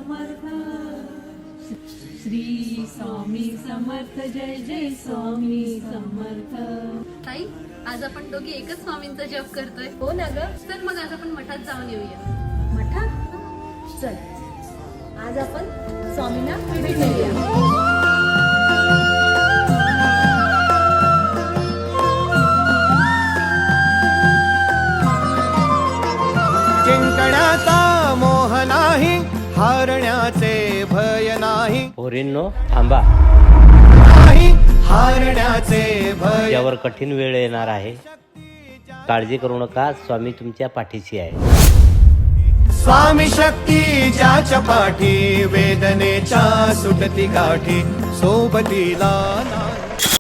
समर्थ. श्री स्वामी समर्थ. जय जय स्वामी समर्थ. ताई, आज आपण दोघी एकच स्वामींचा जप करतोय. हो ना ग. तर मग आज आपण मठात जाऊन येऊया. मठात चल, आज आपण स्वामींना भेटूया. जिंकण्याचा मोह नाही, हारण्याचे भय नाही. पोरींनो थांबा, नाही हारण्याचे भय. यावर कठीण वेळ येणार आहे. काळजी करू नका, स्वामी तुमच्या पाठीशी आहे. स्वामी शक्ती ज्याच्या पाठी, वेदनेच्या सुटती गाठी सोबतीला नाही.